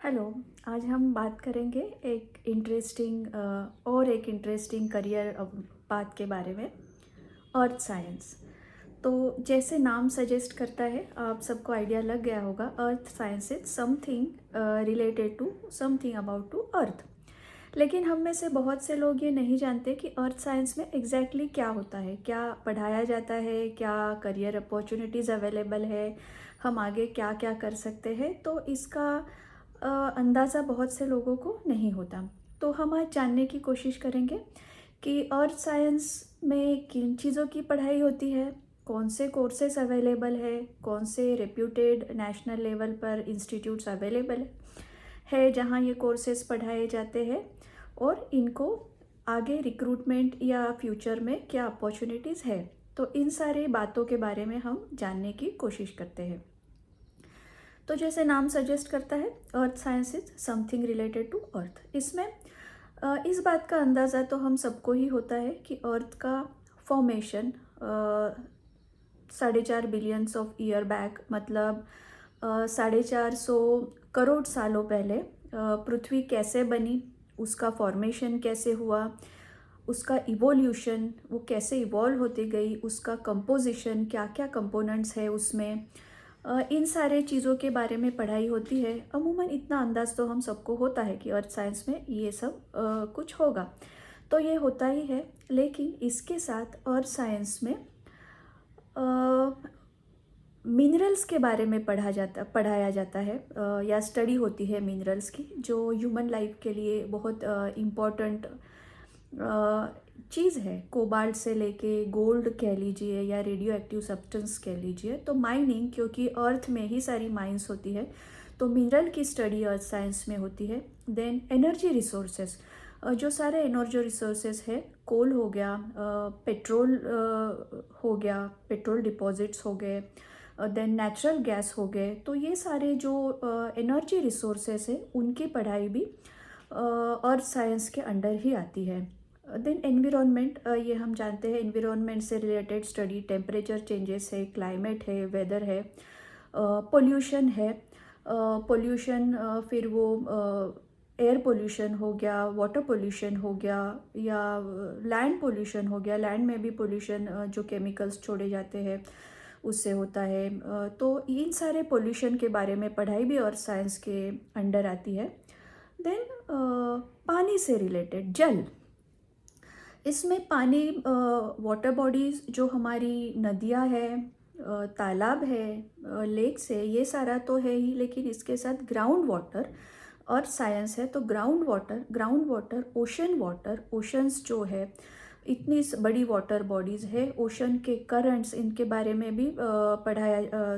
Hello. आज हम बात करेंगे एक इंटरेस्टिंग करियर पाथ के बारे में, अर्थ साइंस। तो जैसे नाम सजेस्ट करता है, आप सबको आइडिया लग गया होगा। Earth science is something related to something about to earth. लेकिन हम में से बहुत से लोग ये नहीं जानते कि अर्थ साइंस में एग्जैक्टली क्या होता है, क्या पढ़ाया जाता है, क्या करियर अपॉर्चुनिटीज़ अवेलेबल है, हम आगे क्या क्या कर सकते हैं। तो इसका अंदाज़ा बहुत से लोगों को नहीं होता। तो हम आज जानने की कोशिश करेंगे कि अर्थ साइंस में किन चीज़ों की पढ़ाई होती है, कौन से कोर्सेज अवेलेबल है, कौन से रेप्यूटेड नेशनल लेवल पर इंस्टीट्यूट्स अवेलेबल है जहाँ ये कोर्सेज पढ़ाए जाते हैं, और इनको आगे रिक्रूटमेंट या फ्यूचर में क्या अपॉर्चुनिटीज़ है। तो इन सारी बातों के बारे में हम जानने की कोशिश करते हैं। तो जैसे नाम सजेस्ट करता है, earth science is something related to earth. इसमें इस बात का अंदाज़ा तो हम सबको ही होता है कि अर्थ का formation 4.5 billions of year back, मतलब 450 करोड़ सालों पहले पृथ्वी कैसे बनी, उसका फॉर्मेशन कैसे हुआ, उसका इवोल्यूशन, वो कैसे इवॉल्व होती गई, उसका कंपोजिशन, क्या क्या कंपोनेंट्स है उसमें, इन सारे चीज़ों के बारे में पढ़ाई होती है। अमूमन इतना अंदाज़ तो हम सबको होता है कि अर्थ साइंस में ये सब कुछ होगा, तो ये होता ही है। लेकिन इसके साथ अर्थ साइंस में मिनरल्स के बारे में पढ़ाया जाता है, या स्टडी होती है मिनरल्स की, जो ह्यूमन लाइफ के लिए बहुत इम्पॉर्टेंट चीज़ है। कोबाल्ट से लेके गोल्ड कह लीजिए या रेडियो एक्टिव सब्सटेंस कह लीजिए। तो माइनिंग, क्योंकि अर्थ में ही सारी माइंस होती है, तो मिनरल की स्टडी अर्थ साइंस में होती है। देन एनर्जी रिसोर्सेज, जो सारे एनर्जी रिसोर्सेज है, कोल हो गया, पेट्रोल हो गया, पेट्रोल डिपॉजिट्स हो गए, देन नेचुरल गैस हो गए। तो ये सारे जो एनर्जी रिसोर्सेज है, उनकी पढ़ाई भी अर्थ साइंस के अंडर ही आती है। देन एनवायरनमेंट, ये हम जानते हैं, एनवायरनमेंट से रिलेटेड स्टडी, टेम्परेचर चेंजेस है, क्लाइमेट है, वेदर है, पोल्यूशन है। पोल्यूशन फिर वो एयर पोल्यूशन हो गया, वाटर पोल्यूशन हो गया, या लैंड पोल्यूशन हो गया। लैंड में भी पोल्यूशन, जो केमिकल्स छोड़े जाते हैं उससे होता है। तो इन सारे पोल्यूशन के बारे में पढ़ाई भी अर्थ साइंस के अंडर आती है। देन पानी से रिलेटेड, जल, इसमें पानी, वाटर बॉडीज़ जो हमारी नदियाँ हैं, तालाब है, लेक्स है, ये सारा तो है ही। लेकिन इसके साथ ग्राउंड वाटर और साइंस है। तो ground water, ocean water, oceans जो है, इतनी बड़ी वाटर बॉडीज़ है, ओशन के करंट्स, इनके बारे में भी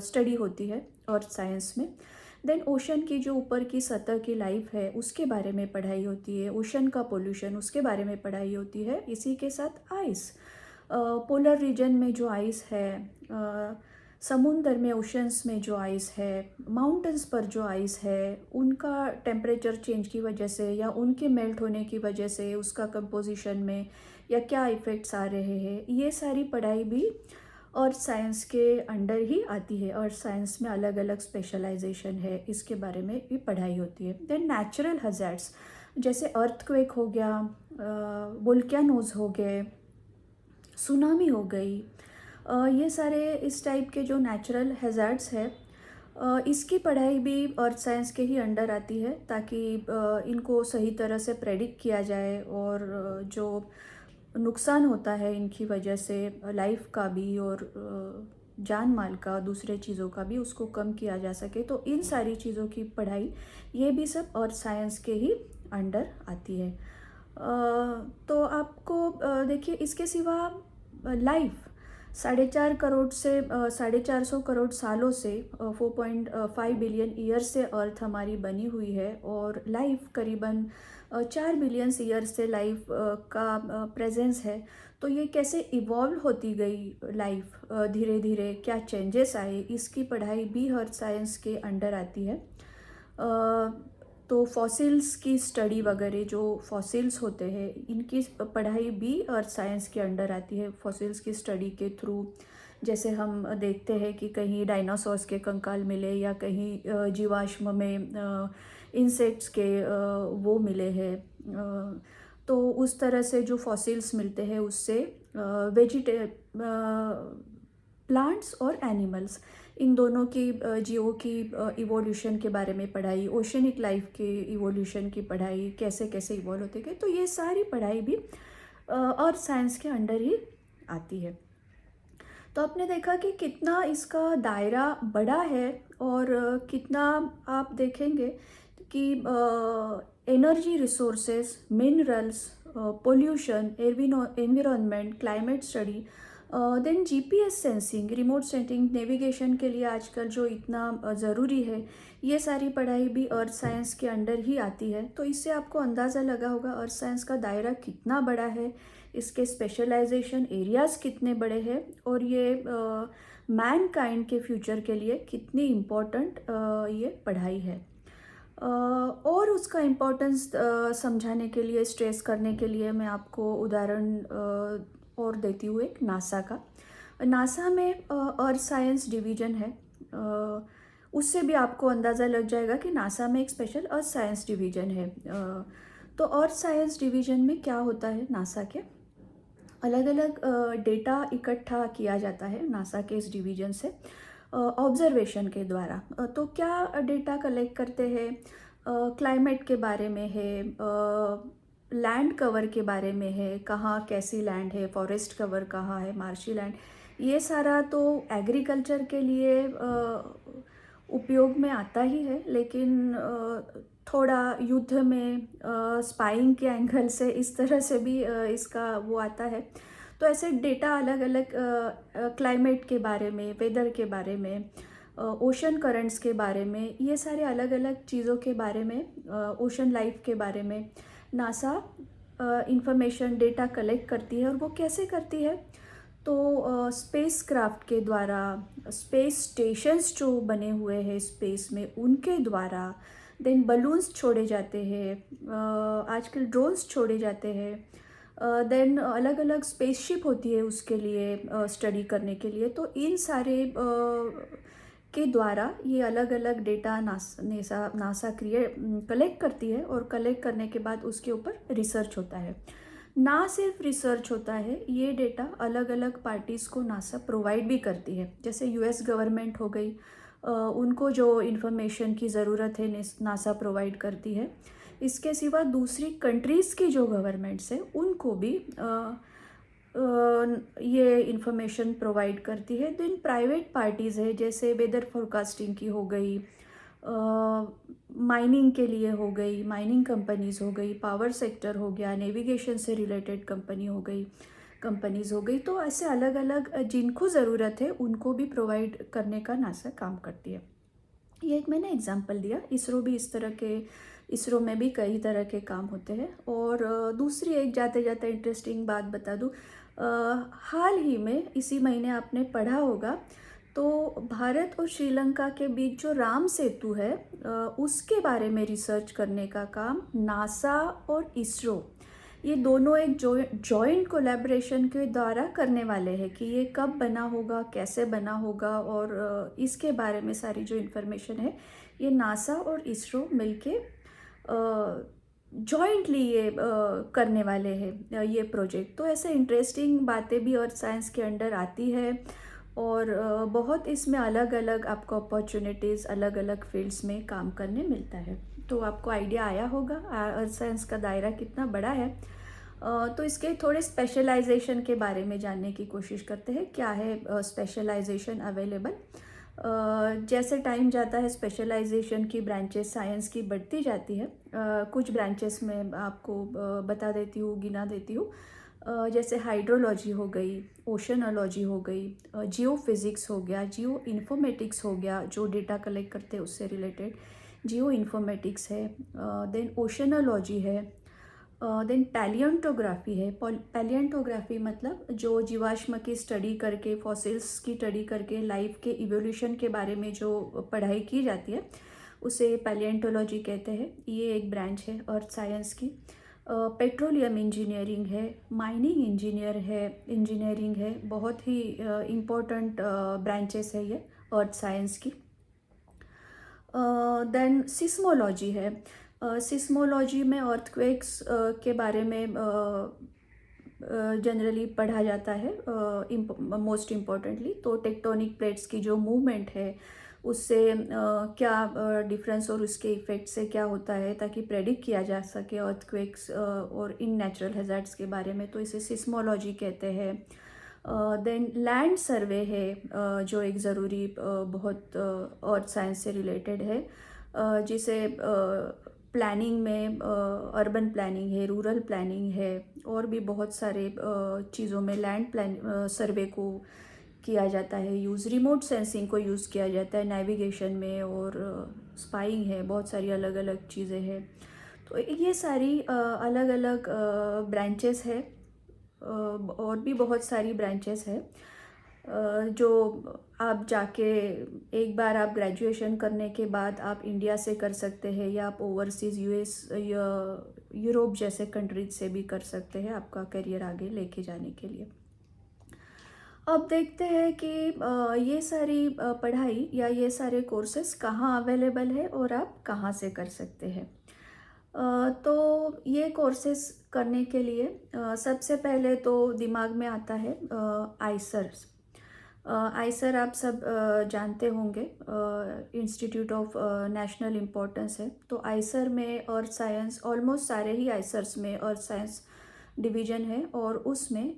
स्टडी होती है अर्थ साइंस में। देन ओशन की जो ऊपर की सतह की लाइफ है, उसके बारे में पढ़ाई होती है। ओशन का पोल्यूशन, उसके बारे में पढ़ाई होती है। इसी के साथ आइस, पोलर रीजन में जो आइस है, समुंदर में, ओशंस में जो आइस है, माउंटेन्स पर जो आइस है, उनका टेम्परेचर चेंज की वजह से या उनके मेल्ट होने की वजह से उसका कंपोजिशन में या क्या इफ़ेक्ट्स आ रहे हैं, ये सारी पढ़ाई भी अर्थ साइंस के अंडर ही आती है। अर्थ साइंस में अलग अलग स्पेशलाइजेशन है, इसके बारे में भी पढ़ाई होती है। देन नेचुरल हज़ार्ड्स, जैसे अर्थक्वेक हो गया, वोल्केनोज हो गए, सुनामी हो गई, ये सारे इस टाइप के जो नेचुरल हज़ार्ड्स है, इसकी पढ़ाई भी अर्थ साइंस के ही अंडर आती है, ताकि इनको सही तरह से प्रेडिक्ट किया जाए, और जो नुकसान होता है इनकी वजह से लाइफ का भी और जान माल का, दूसरे चीज़ों का भी, उसको कम किया जा सके। तो इन सारी चीज़ों की पढ़ाई, ये भी सब अर्थ साइंस के ही अंडर आती है। तो आपको देखिए, इसके सिवा लाइफ 4.5 करोड़ से 450 करोड़ सालों से 4.5 बिलियन ईयर से अर्थ हमारी बनी हुई है, और लाइफ करीबन 4 बिलियन ईयर से लाइफ का प्रेजेंस है। तो ये कैसे इवॉल्व होती गई लाइफ, धीरे धीरे क्या चेंजेस आए, इसकी पढ़ाई भी अर्थ साइंस के अंडर आती है। तो फॉसिल्स की स्टडी वगैरह, जो फॉसिल्स होते हैं, इनकी पढ़ाई भी अर्थ साइंस के अंडर आती है। फॉसिल्स की स्टडी के थ्रू जैसे हम देखते हैं कि कहीं डायनासोर्स के कंकाल मिले, या कहीं जीवाश्म में इंसेक्ट्स के वो मिले हैं। तो उस तरह से जो फॉसिल्स मिलते हैं उससे प्लांट्स और एनिमल्स, इन दोनों की जीवों की इवोल्यूशन के बारे में पढ़ाई, ओशनिक लाइफ के इवोल्यूशन की पढ़ाई, कैसे कैसे इवॉल्व होते गए, तो ये सारी पढ़ाई भी अर्थ साइंस के अंडर ही आती है। तो आपने देखा कि कितना इसका दायरा बड़ा है, और कितना आप देखेंगे कि energy resources, minerals, pollution, environment, climate study, then GPS sensing, remote sensing, navigation के लिए आजकल जो इतना ज़रूरी है, ये सारी पढ़ाई भी अर्थ साइंस के अंडर ही आती है। तो इससे आपको अंदाज़ा लगा होगा अर्थ साइंस का दायरा कितना बड़ा है, इसके स्पेशलाइजेशन एरियाज़ कितने बड़े हैं, और ये मैन काइंड के फ्यूचर के लिए कितनी इम्पोर्टेंट ये पढ़ाई है। और उसका इम्पोर्टेंस समझाने के लिए, स्ट्रेस करने के लिए मैं आपको उदाहरण और देती हूँ एक नासा का। नासा में अर्थ साइंस डिवीज़न है, उससे भी आपको अंदाज़ा लग जाएगा कि नासा में एक स्पेशल अर्थ साइंस डिवीज़न है। तो अर्थ साइंस डिवीज़न में क्या होता है, नासा के अलग अलग डेटा इकट्ठा किया जाता है नासा के इस डिवीज़न से ऑब्जर्वेशन के द्वारा। तो क्या डेटा कलेक्ट करते हैं, क्लाइमेट के बारे में है, लैंड कवर के बारे में है, कहाँ कैसी लैंड है, फॉरेस्ट कवर कहाँ है, मार्शी लैंड, ये सारा तो एग्रीकल्चर के लिए उपयोग में आता ही है, लेकिन थोड़ा युद्ध में स्पाइंग के एंगल से इस तरह से भी इसका वो आता है। तो ऐसे डेटा अलग अलग क्लाइमेट के बारे में, वेदर के बारे में, ओशन करंट्स के बारे में, ये सारे अलग अलग चीज़ों के बारे में, ओशन लाइफ के बारे में नासा इंफॉर्मेशन डेटा कलेक्ट करती है। और वो कैसे करती है, तो स्पेस क्राफ्ट के द्वारा, स्पेस स्टेशंस जो बने हुए हैं स्पेस में उनके द्वारा, देन बलून्स छोड़े जाते हैं, आजकल ड्रोन्स छोड़े जाते हैं, देन अलग अलग स्पेसशिप होती है उसके लिए स्टडी करने के लिए। तो इन सारे के द्वारा ये अलग अलग डेटा नासा कलेक्ट करती है, और कलेक्ट करने के बाद उसके ऊपर रिसर्च होता है। ना सिर्फ रिसर्च होता है, ये डेटा अलग अलग पार्टीज़ को नासा प्रोवाइड भी करती है। जैसे यूएस गवर्नमेंट हो गई, उनको जो इन्फॉर्मेशन की ज़रूरत है नासा प्रोवाइड करती है। इसके सिवा दूसरी कंट्रीज़ की जो गवर्नमेंट्स है उनको भी ये इन्फॉर्मेशन प्रोवाइड करती है। देन प्राइवेट पार्टीज़ है, जैसे वेदर फोरकास्टिंग की हो गई, माइनिंग के लिए हो गई, माइनिंग कंपनीज़ हो गई, पावर सेक्टर हो गया, नेविगेशन से रिलेटेड कंपनीज़ हो गई। तो ऐसे अलग अलग जिनको ज़रूरत है उनको भी प्रोवाइड करने का नासा काम करती है। ये एक मैंने एग्जांपल दिया। इसरो में भी कई तरह के काम होते हैं। और दूसरी एक जाते जाते इंटरेस्टिंग बात बता दूँ, हाल ही में इसी महीने आपने पढ़ा होगा, तो भारत और श्रीलंका के बीच जो राम सेतु है उसके बारे में रिसर्च करने का काम नासा और इसरो, ये दोनों एक जॉइंट कोलैबोरेशन के द्वारा करने वाले हैं कि ये कब बना होगा, कैसे बना होगा, और इसके बारे में सारी जो इन्फॉर्मेशन है ये नासा और इसरो मिलके जॉइंटली ये करने वाले हैं ये प्रोजेक्ट। तो ऐसे इंटरेस्टिंग बातें भी अर्थ साइंस के अंडर आती है, और बहुत इसमें अलग अलग आपको अपॉर्चुनिटीज़ अलग अलग फील्ड्स में काम करने मिलता है। तो आपको आइडिया आया होगा अर्थ साइंस का दायरा कितना बड़ा है। तो इसके थोड़े स्पेशलाइजेशन के बारे में जानने की कोशिश करते हैं, क्या है स्पेशलाइजेशन अवेलेबल। जैसे टाइम जाता है स्पेशलाइजेशन की ब्रांचेस साइंस की बढ़ती जाती है। कुछ ब्रांचेस में आपको बता देती हूँ, गिना देती हूँ। जैसे हाइड्रोलॉजी हो गई, ओशनोलॉजी हो गई, जियो फिज़िक्स हो गया, जियो इन्फॉर्मेटिक्स हो गया, जो डेटा कलेक्ट करते हैं उससे रिलेटेड जियो इन्फॉर्मेटिक्स है, देन ओशनोलॉजी है, देन पैलियोंटोग्राफी है। पैलियोंटोग्राफी मतलब जो जीवाश्म की स्टडी करके, फॉसिल्स की स्टडी करके लाइफ के इवोल्यूशन के बारे में जो पढ़ाई की जाती है उसे पैलियोंटोलॉजी कहते हैं। ये एक ब्रांच है अर्थ साइंस की। पेट्रोलियम इंजीनियरिंग है, माइनिंग इंजीनियरिंग है, बहुत ही इम्पोर्टेंट ब्रांचेस है ये अर्थ साइंस की। देन सिस्मोलॉजी है। सिस्मोलॉजी में अर्थक्वेक्स के बारे में जनरली पढ़ा जाता है मोस्ट इम्पॉर्टेंटली। तो टेक्टोनिक प्लेट्स की जो मूवमेंट है उससे क्या डिफरेंस और उसके इफ़ेक्ट से क्या होता है, ताकि प्रेडिक्ट किया जा सके अर्थक्वेक्स और इन नेचुरल हैज़ार्ड्स के बारे में, तो इसे सिस्मोलॉजी कहते हैं। देन लैंड सर्वे है, जो एक ज़रूरी बहुत अर्थ साइंस से रिलेटेड है, जिसे प्लानिंग में अर्बन प्लानिंग है, रूरल प्लानिंग है, और भी बहुत सारे चीज़ों में लैंड प्लान सर्वे को किया जाता है यूज़। रिमोट सेंसिंग को यूज़ किया जाता है नेविगेशन में, और स्पाइंग है, बहुत सारी अलग अलग चीज़ें हैं। तो ये सारी अलग अलग ब्रांचेस है, और भी बहुत सारी ब्रांचेस है जो आप जाके एक बार आप ग्रेजुएशन करने के बाद आप इंडिया से कर सकते हैं, या आप ओवरसीज़ यूएस या यूरोप जैसे कंट्रीज से भी कर सकते हैं आपका करियर आगे लेके जाने के लिए। अब देखते हैं कि ये सारी पढ़ाई या ये सारे कोर्सेस कहाँ अवेलेबल है और आप कहाँ से कर सकते हैं। तो ये कोर्सेस करने के लिए सबसे पहले तो दिमाग में आता है आइसर्स। आइसर आप सब जानते होंगे, इंस्टीट्यूट ऑफ नेशनल इम्पोर्टेंस है। तो आइसर में अर्थ साइंस, ऑलमोस्ट सारे ही आइसर्स में अर्थ साइंस डिवीज़न है, और उसमें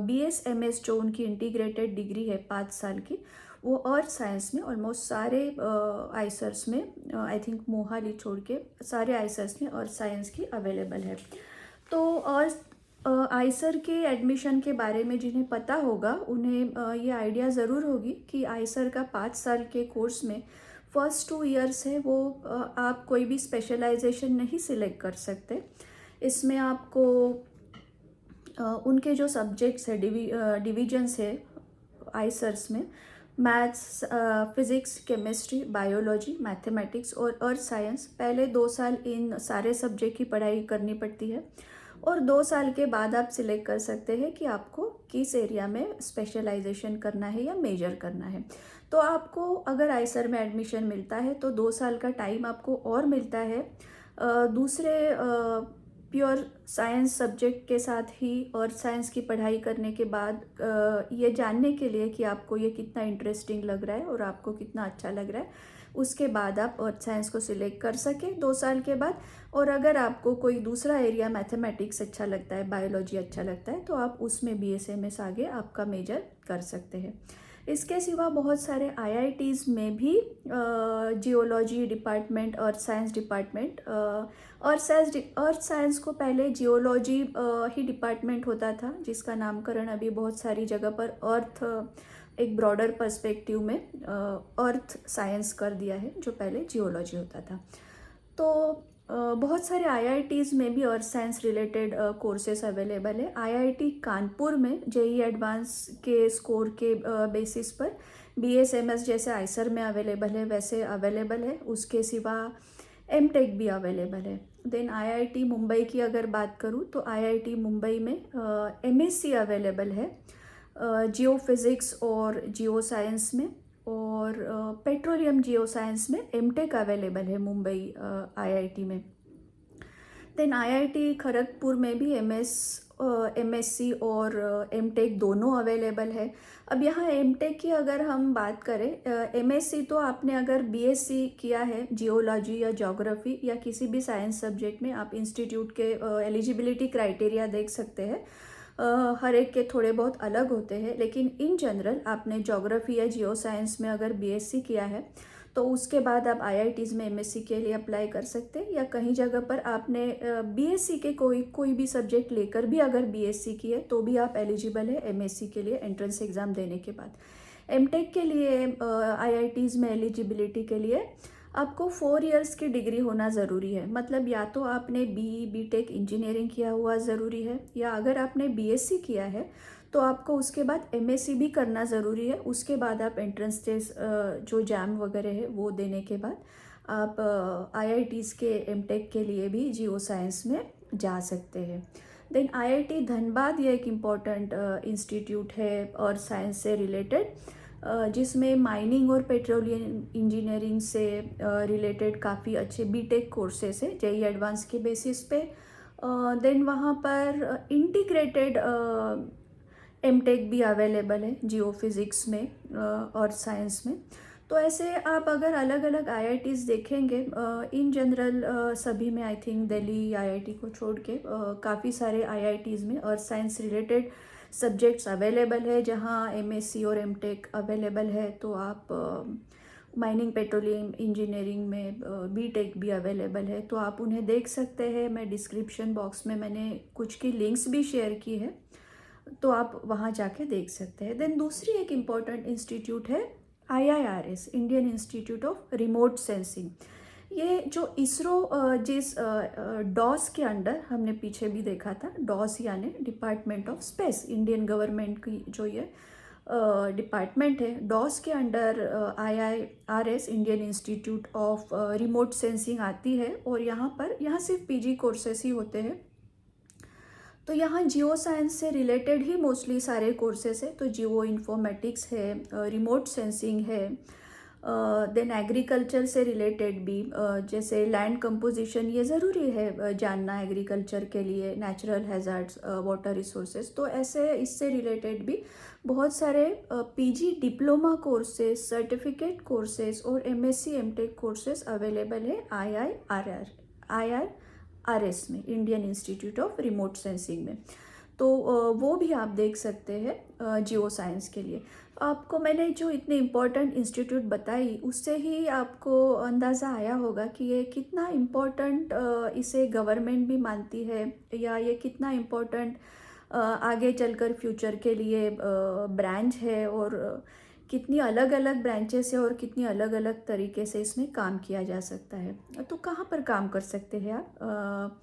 BS MS जो उनकी इंटीग्रेटेड डिग्री है 5 साल की, वो अर्थ साइंस में ऑलमोस्ट सारे आइसर्स में, आई थिंक मोहाली छोड़ के सारे आइसर्स में अर्थ साइंस की अवेलेबल है। तो अर्थ आइसर के एडमिशन के बारे में जिन्हें पता होगा उन्हें ये आइडिया ज़रूर होगी कि आइसर का 5 साल के कोर्स में फर्स्ट 2 इयर्स है वो आप कोई भी स्पेशलाइजेशन नहीं सिलेक्ट कर सकते। इसमें आपको उनके जो सब्जेक्ट्स है, डिविजन्स है आइसर्स में, maths, physics, chemistry, biology, mathematics और अर्थ साइंस, पहले 2 साल इन सारे सब्जेक्ट की पढ़ाई करनी पड़ती है, और 2 साल के बाद आप सिलेक्ट कर सकते हैं कि आपको किस एरिया में स्पेशलाइजेशन करना है या मेजर करना है। तो आपको अगर आइसर में एडमिशन मिलता है तो 2 साल का टाइम आपको और मिलता है दूसरे प्योर साइंस सब्जेक्ट के साथ ही अर्थ साइंस की पढ़ाई करने के बाद ये जानने के लिए कि आपको ये कितना इंटरेस्टिंग लग रहा है और आपको कितना अच्छा लग रहा है, उसके बाद आप अर्थ साइंस को सिलेक्ट कर सकें 2 साल के बाद। और अगर आपको कोई दूसरा एरिया मैथमेटिक्स अच्छा लगता है, बायोलॉजी अच्छा लगता है, तो आप उसमें BSMS आगे आपका मेजर कर सकते हैं। इसके सिवा बहुत सारे IITs में भी geology department, earth science department, earth science को पहले जियोलॉजी ही डिपार्टमेंट होता था, जिसका नामकरण अभी बहुत सारी जगह पर अर्थ एक ब्रॉडर पर्सपेक्टिव में अर्थ साइंस कर दिया है, जो पहले जियोलॉजी होता था। तो बहुत सारे IITs में भी earth science related courses available है। IIT कानपुर में JEE एडवांस के स्कोर के बेसिस पर BSMS जैसे आइसर में अवेलेबल है, वैसे अवेलेबल है। उसके सिवा MTech भी अवेलेबल है। देन IIT मुंबई की अगर बात करूँ तो IIT मुंबई में MSc अवेलेबल है जियो फिज़िक्स और जियो साइंस में, और पेट्रोलियम जियो साइंस में MTech अवेलेबल है मुंबई IIT में। देन IIT खड़गपुर में भी MSc और MTech दोनों अवेलेबल है। अब यहाँ MTech की अगर हम बात करें, MSc तो आपने अगर BSc किया है जियोलॉजी या ज्योग्राफी या किसी भी साइंस सब्जेक्ट में, आप इंस्टीट्यूट के एलिजिबिलिटी क्राइटेरिया देख सकते हैं। हर एक के थोड़े बहुत अलग होते हैं, लेकिन इन जनरल आपने ज्योग्राफी या जियो साइंस में अगर BSc किया है तो उसके बाद आप IITs में MSc के लिए अप्लाई कर सकते हैं, या कहीं जगह पर आपने BSc के कोई भी सब्जेक्ट लेकर भी अगर BSc की है तो भी आप एलिजिबल है MSc के लिए एंट्रेंस एग्ज़ाम देने के बाद। MTech के लिए IITs में एलिजिबिलिटी के लिए आपको 4 इयर्स की डिग्री होना ज़रूरी है। मतलब या तो आपने BE BTech इंजीनियरिंग किया हुआ ज़रूरी है, या अगर आपने BSc किया है तो आपको उसके बाद MSc भी करना ज़रूरी है। उसके बाद आप एंट्रेंस टेस्ट जो जैम वगैरह है वो देने के बाद आप IITs के MTech के लिए भी जियो साइंस में जा सकते हैं। देन IIT धनबाद ये एक इम्पॉर्टेंट इंस्टीट्यूट है और साइंस से रिलेटेड। जिसमें माइनिंग और पेट्रोलियम इंजीनियरिंग से रिलेटेड काफ़ी अच्छे बीटेक कोर्सेस है जेई एडवांस के बेसिस पे। देन वहाँ पर इंटीग्रेटेड एमटेक भी अवेलेबल है जियो फिज़िक्स में और साइंस में। तो ऐसे आप अगर अलग अलग आईआईटीज़ देखेंगे इन जनरल सभी में आई थिंक दिल्ली आईआईटी को छोड़ के काफ़ी सारे आईआईटीज़ में earth science related subjects available है जहाँ एमएससी और एमटेक अवेलेबल है। तो आप माइनिंग पेट्रोलियम इंजीनियरिंग में बीटेक भी अवेलेबल है, तो आप उन्हें देख सकते हैं। मैं डिस्क्रिप्शन बॉक्स में मैंने कुछ की लिंक्स भी शेयर की है, तो आप वहाँ जाके देख सकते हैं। देन दूसरी एक इम्पॉर्टेंट इंस्टीट्यूट है IIRS, Indian institute of remote sensing. ये जो इसरो जिस डॉस के अंडर हमने पीछे भी देखा था, डॉस यानी department of space, Indian government की जो ये डिपार्टमेंट है, डॉस के under IIRS Indian institute of remote sensing आती है। और यहाँ सिर्फ पीजी कोर्सेस ही होते हैं। तो यहाँ जियो साइंस से रिलेटेड ही मोस्टली सारे कोर्सेस है। तो जियो इन्फॉर्मेटिक्स है, रिमोट सेंसिंग है, देन एग्रीकल्चर से रिलेटेड भी जैसे लैंड कंपोजिशन, ये ज़रूरी है जानना एग्रीकल्चर के लिए, नेचुरल हैज़ार्ड्स, वाटर रिसोर्सेज। तो ऐसे इससे रिलेटेड भी बहुत सारे PG diploma courses, certificate courses और एमएससी एमटेक कोर्सेज अवेलेबल है IIRS में, Indian institute of remote sensing में। तो वो भी आप देख सकते हैं जियो साइंस के लिए। आपको मैंने जो इतने इम्पोर्टेंट इंस्टीट्यूट बताई उससे ही आपको अंदाज़ा आया होगा कि ये कितना इम्पोर्टेंट इसे गवर्नमेंट भी मानती है, या ये कितना इम्पोर्टेंट आगे चलकर फ्यूचर के लिए ब्रांच है, और कितनी अलग अलग ब्रांचेस है और कितनी अलग अलग तरीके से इसमें काम किया जा सकता है। तो कहाँ पर काम कर सकते हैं आप?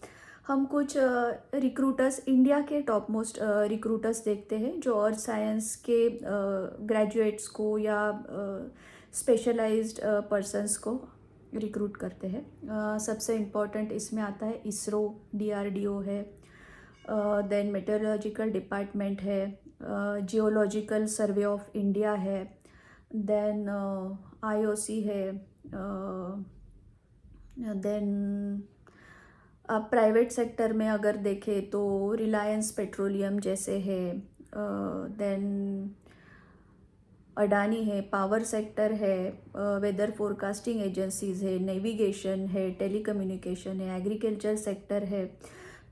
हम कुछ रिक्रूटर्स, इंडिया के टॉप मोस्ट रिक्रूटर्स देखते हैं जो अर्थ साइंस के ग्रेजुएट्स को या स्पेशलाइज्ड पर्सन्स को रिक्रूट करते हैं। सबसे इम्पोर्टेंट इसमें आता है इसरो, DRDO है, देन मेटेरोलॉजिकल डिपार्टमेंट है, जियोलॉजिकल सर्वे ऑफ इंडिया है, देन IOC है, देन आप प्राइवेट सेक्टर में अगर देखें तो रिलायंस पेट्रोलियम जैसे है, देन अडानी है, पावर सेक्टर है, वेदर फोरकास्टिंग एजेंसीज है, नेविगेशन है, टेलीकम्युनिकेशन है, एग्रीकल्चर सेक्टर है।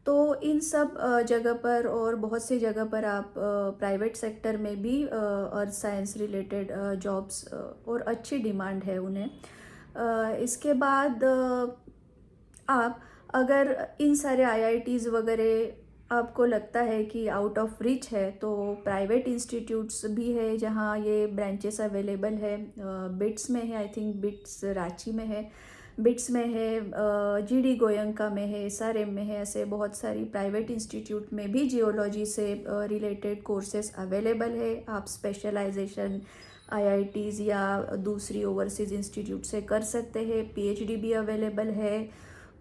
तो इन सब जगह पर और बहुत सी जगह पर आप प्राइवेट सेक्टर में भी अर्थ साइंस रिलेटेड जॉब्स और अच्छी डिमांड है उन्हें। इसके बाद आप अगर इन सारे IITs वगैरह आपको लगता है कि आउट ऑफ रिच है, तो प्राइवेट इंस्टीट्यूट्स भी है जहाँ ये ब्रांचेस अवेलेबल है। बिट्स में है, आई थिंक बिट्स रांची में है, बिट्स में है, GD गोयंका में है, SRM में है। ऐसे बहुत सारी प्राइवेट इंस्टीट्यूट में भी जियोलॉजी से रिलेटेड कोर्सेस अवेलेबल है। आप स्पेशलाइजेशन IITs या दूसरी ओवरसीज इंस्टीट्यूट से कर सकते हैं। PhD भी अवेलेबल है,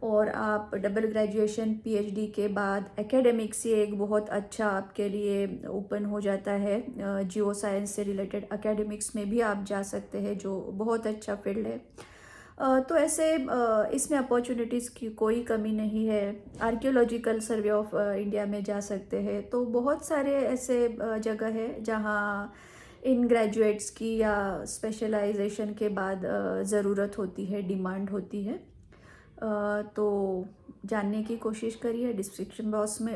और आप डबल ग्रेजुएशन PhD के बाद एकेडमिक्स से एक बहुत अच्छा आपके लिए ओपन हो जाता है। जियो साइंस से रिलेटेड एकेडमिक्स में भी आप जा सकते हैं, जो बहुत अच्छा फील्ड है। तो ऐसे इसमें अपॉर्चुनिटीज़ की कोई कमी नहीं है। आर्कियोलॉजिकल सर्वे ऑफ इंडिया में जा सकते हैं। तो बहुत सारे ऐसे जगह है जहाँ इन ग्रेजुएट्स की या स्पेशलाइजेशन के बाद ज़रूरत होती है, डिमांड होती है। तो जानने की कोशिश करिए। डिस्क्रिप्शन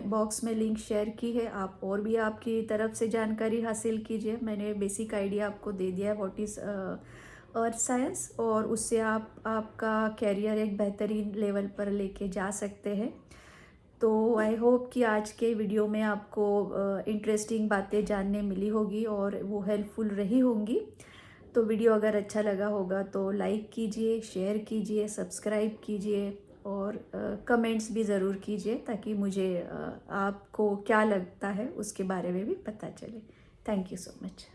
बॉक्स में लिंक शेयर की है, आप और भी आपकी तरफ से जानकारी हासिल कीजिए। मैंने बेसिक आइडिया आपको दे दिया है व्हाट इज़ अर्थ साइंस, और उससे आप आपका कैरियर एक बेहतरीन लेवल पर लेके जा सकते हैं। तो आई होप कि आज के वीडियो में आपको इंटरेस्टिंग बातें जानने मिली होगी और वो हेल्पफुल रही होंगी। तो वीडियो अगर अच्छा लगा होगा तो लाइक कीजिए, शेयर कीजिए, सब्सक्राइब कीजिए, और कमेंट्स भी ज़रूर कीजिए ताकि मुझे आपको क्या लगता है उसके बारे में भी पता चले। Thank you so much.